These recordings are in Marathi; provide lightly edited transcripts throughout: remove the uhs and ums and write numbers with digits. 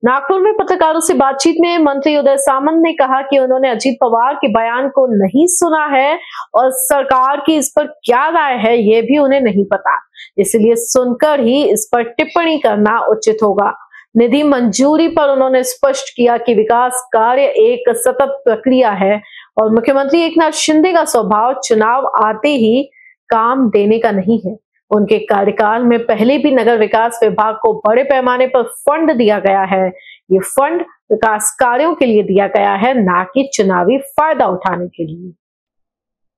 नागपुर में पत्रकारों से बातचीत में मंत्री उदय सामंत ने कहा कि उन्होंने अजीत पवार के बयान को नहीं सुना है और सरकार की इस पर क्या राय है ये भी उन्हें नहीं पता, इसलिए सुनकर ही इस पर टिप्पणी करना उचित होगा। निधि मंजूरी पर उन्होंने स्पष्ट किया कि विकास कार्य एक सतत प्रक्रिया है और मुख्यमंत्री एकनाथ शिंदे का स्वभाव चुनाव आते ही काम देने का नहीं है। उनके कार्यकाल में पहले भी नगर विकास विभाग को बड़े पैमाने पर फंड दिया गया है। ये फंड विकास कार्यों के लिए दिया गया है, ना कि चुनावी फायदा उठाने के लिए।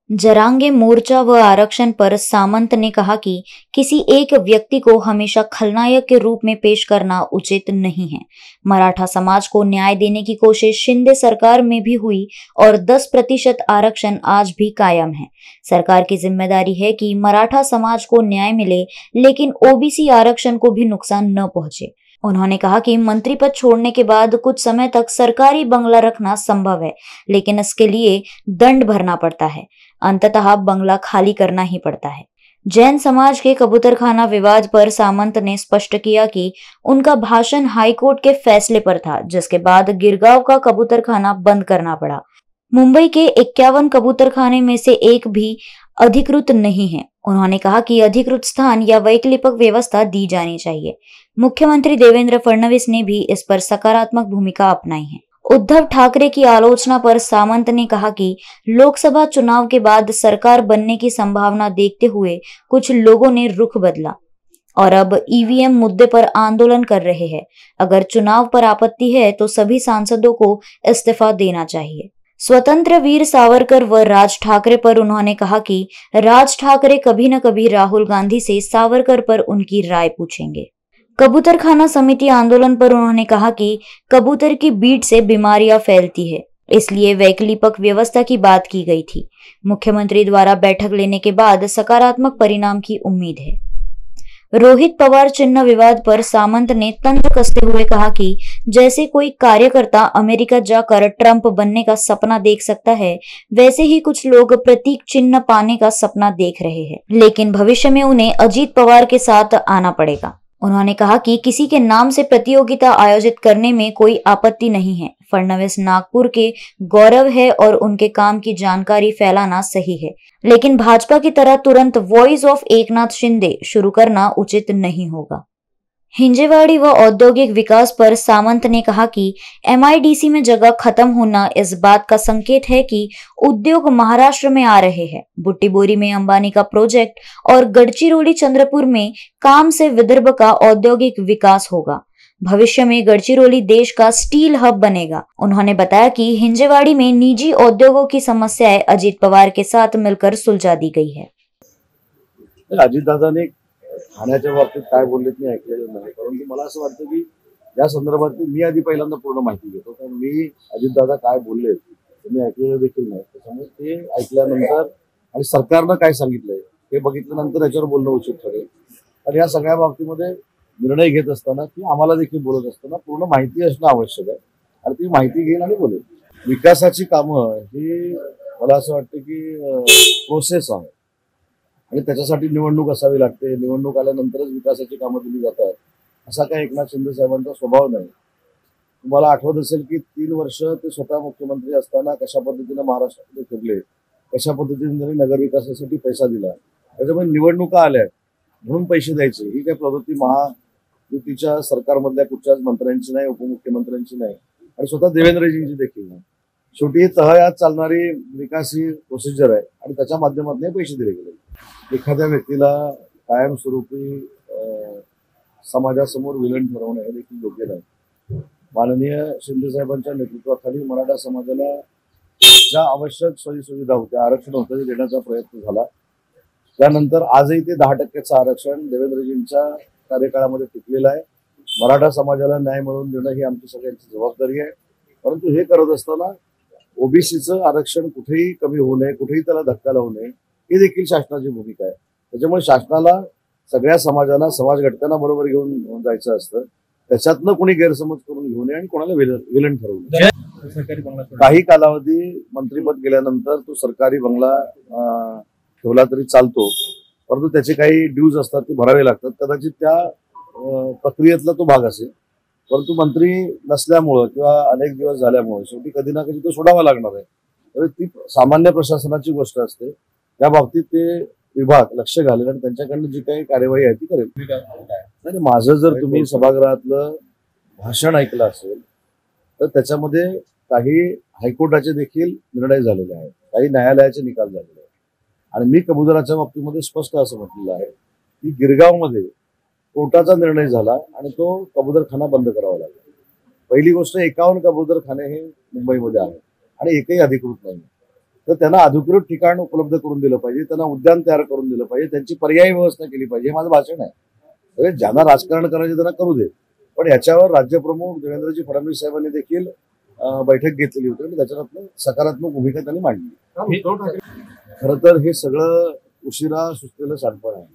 जरांगे मोर्चा व आरक्षण पर सामंत ने कहा कि किसी एक व्यक्ति को हमेशा खलनायक के रूप में पेश करना उचित नहीं है। मराठा समाज को न्याय देने की कोशिश शिंदे सरकार में भी हुई और 10% आरक्षण आज भी कायम है। सरकार की जिम्मेदारी है कि मराठा समाज को न्याय मिले, लेकिन ओबीसी आरक्षण को भी नुकसान न पहुंचे। उन्होंने कहा कि मंत्री पद छोड़ने के बाद कुछ समय तक सरकारी बंगला रखना संभव है, लेकिन इसके लिए दंड भरना पड़ता है। अंततः बंगला खाली करना ही पड़ता है। जैन समाज के कबूतरखाना विवाद पर सामंत ने स्पष्ट किया कि उनका भाषण हाईकोर्ट के फैसले पर था, जिसके बाद गिरगांव का कबूतरखाना बंद करना पड़ा। मुंबई के 51 कबूतरखाने में से एक भी अधिकृत नहीं है। उन्होंने कहा कि अधिकृत स्थान या वैकल्पिक व्यवस्था दी जानी चाहिए। मुख्यमंत्री देवेंद्र फडणवीस ने भी इस पर सकारात्मक भूमिका अपनाई है। उद्धव ठाकरे की आलोचना पर सामंत ने कहा कि लोकसभा चुनाव के बाद सरकार बनने की संभावना देखते हुए कुछ लोगों ने रुख बदला और अब ईवीएम मुद्दे पर आंदोलन कर रहे हैं। अगर चुनाव पर आपत्ति है तो सभी सांसदों को इस्तीफा देना चाहिए। स्वतंत्र वीर सावरकर व राज ठाकरे पर उन्होंने कहा कि राज ठाकरे कभी न कभी राहुल गांधी से सावरकर पर उनकी राय पूछेंगे। कबूतरखाना समिति आंदोलन पर उन्होंने कहा कि कबूतर की बीट से बीमारियां फैलती है, इसलिए वैकल्पिक व्यवस्था की बात की गई थी। मुख्यमंत्री द्वारा बैठक लेने के बाद सकारात्मक परिणाम की उम्मीद है। रोहित पवार चिन्ह विवाद पर सामंत ने तंज कसते हुए कहा कि जैसे कोई कार्यकर्ता अमेरिका जाकर ट्रंप बनने का सपना देख सकता है, वैसे ही कुछ लोग प्रतीक चिन्ह पाने का सपना देख रहे हैं, लेकिन भविष्य में उन्हें अजीत पवार के साथ आना पड़ेगा। उन्होंने कहा कि किसी के नाम से प्रतियोगिता आयोजित करने में कोई आपत्ति नहीं है। फडणवीस नागपुर के गौरव है और उनके काम की जानकारी फैलाना सही है, लेकिन भाजपा की तरह तुरंत वॉइस ऑफ एकनाथ शिंदे शुरू करना उचित नहीं होगा। हिंजेवाड़ी व औद्योगिक विकास पर सामंत ने कहा कि एमआईडीसी में जगह खत्म होना इस बात का संकेत है कि उद्योग महाराष्ट्र में आ रहे हैं। बुट्टीबोरी में अंबानी का प्रोजेक्ट और गढ़चिरौली चंद्रपुर में काम से विदर्भ का औद्योगिक विकास होगा। भविष्य में गढ़चिरौली देश का स्टील हब बनेगा। उन्होंने बताया कि हिंजेवाड़ी में निजी उद्योगों की समस्याएं अजीत पवार के साथ मिलकर सुलझा दी गई है। अजितदादा ने ठाण्याच्या बाबतीत काय बोललेत मी ऐकलेलं नाही, परंतु मला असं वाटतं की या संदर्भात मी आधी पहिल्यांदा पूर्ण माहिती घेतो, कारण मी अजितदादा काय बोलले ते मी ऐकलेलं देखील नाही। त्यामुळे ते ऐकल्यानंतर आणि सरकारनं काय सांगितलंय हे बघितल्यानंतर याच्यावर बोलणं उचित ठरेल। आणि या सगळ्या बाबतीमध्ये निर्णय घेत असताना की आम्हाला देखील बोलत असताना पूर्ण माहिती असणं आवश्यक आहे आणि ती माहिती घेईन आणि बोलेल। विकासाची कामं ही मला असं वाटतं की प्रोसेस आहे आणि त्याच्यासाठी निवडणूक असावी लागते। निवडणूक आल्यानंतरच विकासाची कामं दिली जातात, असा काही एकनाथ शिंदे साहेबांचा स्वभाव नाही। तुम्हाला आठवत असेल की 3 वर्ष ते स्वतः मुख्यमंत्री असताना कशा पद्धतीने महाराष्ट्रामध्ये फिरले, कशा पद्धतीने त्यांनी नगर विकासासाठी पैसा दिला। त्याच्यामुळे निवडणुका आल्या म्हणून पैसे द्यायचे ही काही प्रवृत्ती महायुतीच्या सरकारमधल्या कुठच्याच मंत्र्यांची नाही, उपमुख्यमंत्र्यांची नाही आणि स्वतः देवेंद्रजींची देखील नाही। शेवटी तहयात चालणारी विकासी प्रोसिजर आहे आणि त्याच्या माध्यमातून पैसे दिले गेले। एखाद्या व्यक्तीला कायमस्वरूपी समाजासमोर विलन ठरवणं हे देखील योग्य नाही। माननीय शिंदे साहेबांच्या नेतृत्वाखाली मराठा समाजाला ज्या आवश्यक सोयी सुविधा होत्या, आरक्षण होतं ते देण्याचा प्रयत्न झाला। त्यानंतर आजही ते 10%चं आरक्षण देवेंद्रजींच्या कार्यकाळामध्ये टिकलेलं आहे। मराठा समाजाला न्याय मिळवून देणं ही आमची सगळ्यांची जबाबदारी आहे, परंतु हे करत असताना ओबीसीचं आरक्षण कुठेही कमी होऊ नये, कुठेही त्याला धक्का लावू नये ही देखील शासनाची भूमिका आहे। त्याच्यामुळे शासनाला सगळ्या समाजाला, समाज घटकांना बरोबर घेऊन जायचं असतं। त्याच्यातनं कोणी गैरसमज करून घेऊ नये आणि कोणाला विलन ठरवू नये। काही कालावधी मंत्रिपद गेल्यानंतर तो सरकारी बंगला ठेवला तरी चालतो, परंतु त्याचे काही ड्यूज असतात ते भरावे लागतात। कदाचित त्या प्रक्रियेतला तो भाग असेल, परंतु मंत्री नसल्यामुळं किंवा अनेक दिवस झाल्यामुळे शेवटी कधी ना कधी तो सोडावा लागणार आहे. त्यामुळे ती सामान्य प्रशासनाची गोष्ट असते. त्या बाबतीत ते विभाग लक्ष घालेल आणि त्यांच्याकडनं जी काही कार्यवाही आहे ती करेल. नाही, माझं जर तुम्ही सभागृहातलं भाषण ऐकलं असेल तर त्याच्यामध्ये काही हायकोर्टाचे देखील निर्णय झालेले आहेत, काही न्यायालयाचे निकाल झालेले आहेत. आणि मी कबुतराच्या बाबतीमध्ये स्पष्ट असं म्हटलेलं आहे की गिरगावमध्ये कोर्टाचा निर्णय झाला आणि तो कबूतरखाना बंद करावा लागला. पहिली गोष्ट 51 कबूतरखाने हे मुंबईमध्ये आहेत आणि एकही अधिकृत नाही. तर त्यांना अधिकृत ठिकाण उपलब्ध करून दिलं पाहिजे, त्यांना उद्यान तयार करून दिलं पाहिजे, त्यांची पर्यायी व्यवस्था केली पाहिजे. हे माझं भाषण आहे. म्हणजे ज्यांना राजकारण करायचे त्यांना करू दे, पण याच्यावर राज्यप्रमुख देवेंद्रजी फडणवीस साहेबांनी देखील बैठक घेतलेली होती आणि त्याच्यातनं सकारात्मक भूमिका त्यांनी मांडली. खरं तर हे सगळं उशिरा सुचलेलं शानपण आहे.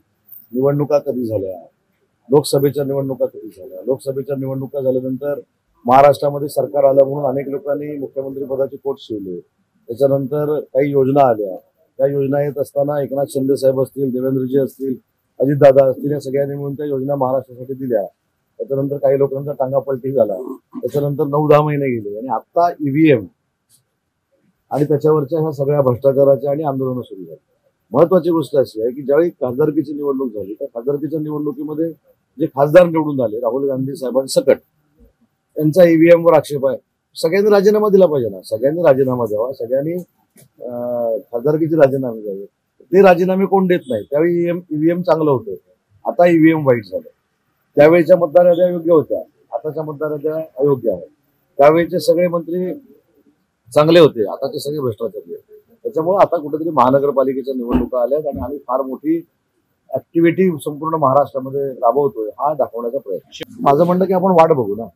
निवडणुका कधी झाल्या, लोकसभेच्या निवडणुका कधी झाल्या, लोकसभेच्या निवडणुका झाल्यानंतर महाराष्ट्रामध्ये सरकार आलं म्हणून अनेक लोकांनी मुख्यमंत्री पदाचे पोट शिवले. त्याच्यानंतर काही योजना आल्या, त्या योजना येत असताना एकनाथ शिंदे साहेब असतील, देवेंद्रजी असतील, अजितदादा असतील, या सगळ्यांनी मिळून त्या योजना महाराष्ट्रासाठी दिल्या. त्याच्यानंतर काही लोकांचा टांगापलटी झाला. त्याच्यानंतर 9-10 महिने गेले आणि आता ईव्हीएम आणि त्याच्यावरच्या ह्या सगळ्या भ्रष्टाचाराच्या आणि आंदोलनं सुरू झाली. महत्वाची गोष्ट अशी आहे की ज्यावेळी खासदारकीची निवडणूक झाली त्या खासदारकीच्या निवडणुकीमध्ये जे खासदार निवडून आले राहुल गांधी साहेबांसकट त्यांचा ईव्हीएम वर आक्षेप आहे. सगळ्यांनी राजीनामा दिला पाहिजे ना, सगळ्यांनी राजीनामा द्यावा, सगळ्यांनी खासदारकीचे राजीनामे द्यावे. ते राजीनामे कोण देत नाही. त्यावेळी ईव्हीएम चांगलं होतं, आता ईव्हीएम वाईट झालं. त्यावेळेच्या मतदार याद्या योग्य होत्या, आताच्या मतदार याद्या अयोग्य आहेत. त्यावेळेचे सगळे मंत्री चांगले होते, आताचे सगळे भ्रष्टाचारी आहेत. त्याच्यामुळे आता कुठेतरी महानगरपालिकेच्या निवडणुका आल्यात आणि आम्ही फार मोठी ऍक्टिव्हिटी संपूर्ण महाराष्ट्रामध्ये राबवतोय हा दाखवण्याचा प्रयत्न. माझं म्हणणं की आपण वाट बघू ना,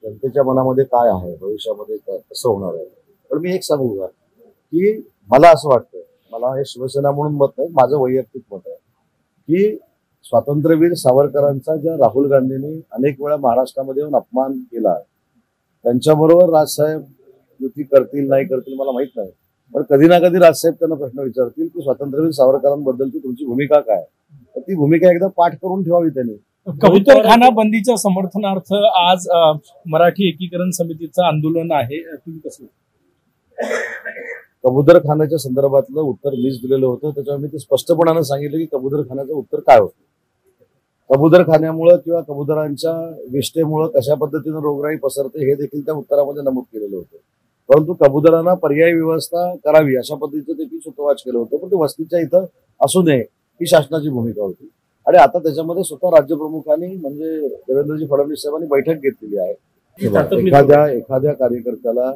जनतेच्या मनामध्ये काय आहे, भविष्यामध्ये कसं होणार आहे. पण मी एक सांगू का की मला असं वाटतं, मला हे शिवसेना म्हणून मत नाही, माझं वैयक्तिक मत आहे की स्वातंत्र्यवीर सावरकरांचा ज्या राहुल गांधींनी अनेक वेळा महाराष्ट्रामध्ये येऊन अपमान केला, त्यांच्याबरोबर राजसाहेब युती करतील नाही करतील मला माहित नाही, पण कधी ना कधी राजसाहेब त्यांना प्रश्न विचारतील की स्वातंत्र्यवीर सावरकरांबद्दलची तुमची भूमिका काय. तर ती भूमिका एकदा पाठ करून ठेवावी त्यांनी. कबूतरखाना बंदीच्या समर्थनार्थ आज मराठी एकीकरण समितीचं आंदोलन आहे, तुम्ही कसं? कबूतरखान्याच्या संदर्भातलं उत्तर मीच दिलेलं होतं. त्याच्यावर मी ते स्पष्टपणानं सांगितलं की कबूतरखान्याचं उत्तर काय होतं. कबूतरखान्यामुळं किंवा कबुतरांच्या विष्ठेमुळं कशा पद्धतीनं रोगराई पसरते हे देखील त्या उत्तरामध्ये नमूद केलेलं होतं. परंतु कबुतरांना पर्यायी व्यवस्था करावी अशा पद्धतीचं देखील सूत्रवाच केलं होतं. पण ते वस्तीच्या इथं असू नये ही शासनाची भूमिका होती. आणि आता त्याच्यामध्ये स्वतः राज्यप्रमुखांनी म्हणजे देवेंद्रजी फडणवीस साहेबांनी बैठक घेतलेली आहे. एखाद्या कार्यकर्त्याला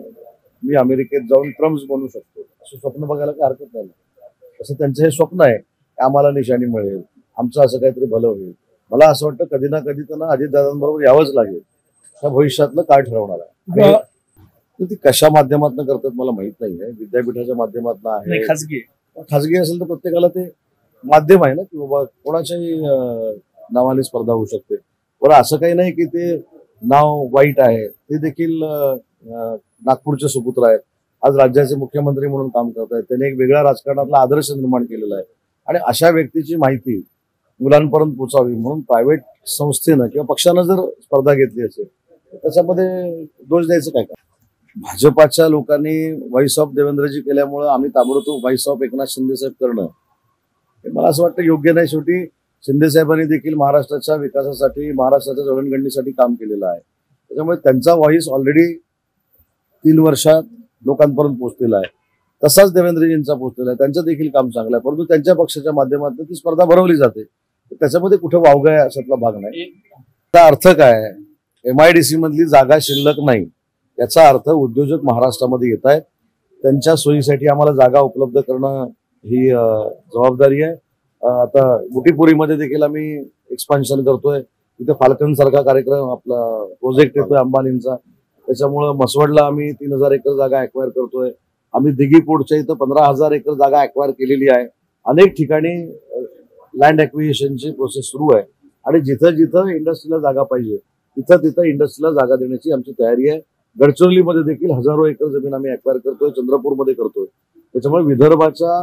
मी अमेरिकेत जाऊन ट्रम्प बनू शकतो असं स्वप्न बघायला काही हरकत नाही. तसं त्यांचं हे स्वप्न आहे की आम्हाला निशाणी मिळेल, आमचं असं काहीतरी भलं होईल. मला असं वाटतं कधी ना कधी त्यांना अजितदादांबरोबर यावंच लागेल. त्या भविष्यातलं काय ठरवणार आहे ती कशा माध्यमातून करतात मला माहित नाहीये. विद्यापीठाच्या माध्यमातून आहे, खासगी असेल तर प्रत्येकाला ते माध्यम आहे ना की बाबा कोणाच्याही नावाने स्पर्धा होऊ शकते. बरं असं काही नाही की ते नाव वाईट आहे. ते देखील नागपूरचे सुपुत्र आहेत, आज राज्याचे मुख्यमंत्री म्हणून काम करत आहेत. त्यांनी एक वेगळ्या राजकारणातला आदर्श निर्माण केलेला आहे. आणि अशा व्यक्तीची माहिती मुलांपर्यंत पोचावी म्हणून प्रायव्हेट संस्थेनं किंवा पक्षानं जर स्पर्धा घेतली असेल तर त्याच्यामध्ये दोष द्यायचं काय. भाजपाच्या लोकांनी व्हॉइस ऑफ देवेंद्रजी केल्यामुळं आम्ही ताबडतोब व्हॉइस ऑफ एकनाथ शिंदे साहेब करणं हे मला असं वाटतं योग्य नाही. शेवटी शिंदे साहेबांनी देखील महाराष्ट्राच्या विकासासाठी, महाराष्ट्राच्या जडणघडणीसाठी काम केलेलं आहे. त्याच्यामुळे त्यांचा व्हॉइस ऑलरेडी 3 वर्षात लोकांपर्यंत पोहोचलेला आहे. तसाच देवेंद्रजींचा पोहोचलेला आहे. त्यांचं देखील काम चांगलं आहे. परंतु त्यांच्या पक्षाच्या माध्यमातून ती स्पर्धा भरवली जाते. त्याच्यामध्ये कुठे वावगा आहे अशातला भाग नाही. त्याचा अर्थ काय, MIDC मधली जागा शिल्लक नाही याचा अर्थ उद्योजक महाराष्ट्रामध्ये येत आहेत. त्यांच्या सोयीसाठी आम्हाला जागा उपलब्ध करणं ही जबाबदारी आहे. आता बुटीपुरीमध्ये देखील आम्ही एक्सपान्शन करतोय. तिथे फाल्कन सारखा कार्यक्रम आपला प्रोजेक्ट येतोय अंबानींचा. त्याच्यामुळं मसवडला आम्ही 3000 एकर जागा ऍक्वायर करतोय. आम्ही दिघीपोर्टच्या इथं 15,000 एकर जागा ऍक्वायर केलेली आहे. अनेक ठिकाणी लँड ऍक्विजिशनची प्रोसेस सुरू आहे. आणि जिथं जिथं इंडस्ट्रीला जागा पाहिजे तिथं तिथं इंडस्ट्रीला जागा देण्याची आमची तयारी आहे. गडचिरोलीमध्ये देखील हजारो एकर जमीन आम्ही ऍक्वायर करतोय, चंद्रपूरमध्ये करतोय. त्याच्यामुळे विदर्भाच्या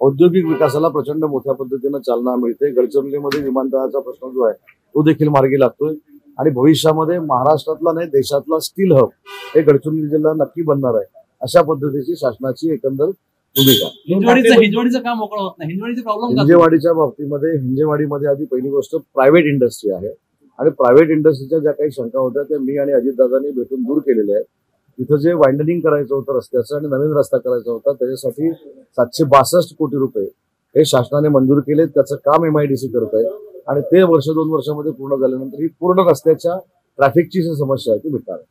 औद्योगिक विकासाला प्रचंड मोठ्या पद्धतीनं चालना मिळते. गडचिरोलीमध्ये विमानतळाचा प्रश्न जो आहे तो देखील मार्गी लागतोय. आणि भविष्यामध्ये महाराष्ट्रातला नाही देशातला स्टील हब हे गडचिरोली जिल्हा नक्की बनणार आहे. अशा पद्धतीची शासनाची एकंदर भूमिका. हिंजवाडीचं काम मोकळं होत नाही. हिंजवाडीचे प्रॉब्लेम हिंजेवाडीच्या बाबतीमध्ये हिंजेवाडीमध्ये आधी पहिली गोष्ट प्रायव्हेट इंडस्ट्री आहे आणि प्रायव्हेट इंडस्ट्रीच्या ज्या काही शंका होत्या त्या मी आणि अजितदादांनी भेटून दूर केलेल्या आहेत. तिथं जे वायंडनिंग करायचं होतं रस्त्याचं आणि नवीन रस्ता करायचा होता त्याच्यासाठी 762 कोटी रुपये हे शासनाने मंजूर केले. त्याचं काम MIDC करत आहे आणि ते वर्ष 2 वर्षामध्ये पूर्ण झाल्यानंतर ही पूर्ण रस्त्याच्या ट्रॅफिकची जी समस्या आहे ती मिटणार आहे.